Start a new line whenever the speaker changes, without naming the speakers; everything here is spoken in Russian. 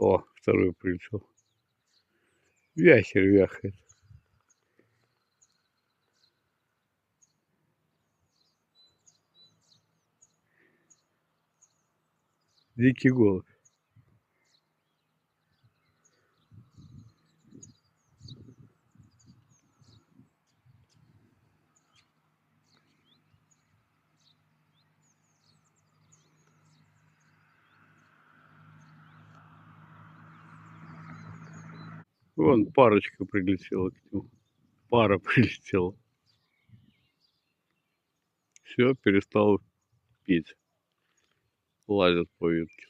О, второй прилетел. Вяхерь вяхает. Дикий голубь. Вон парочка прилетела к нему. Пара прилетела. Все, перестал петь. Лазят по ветке.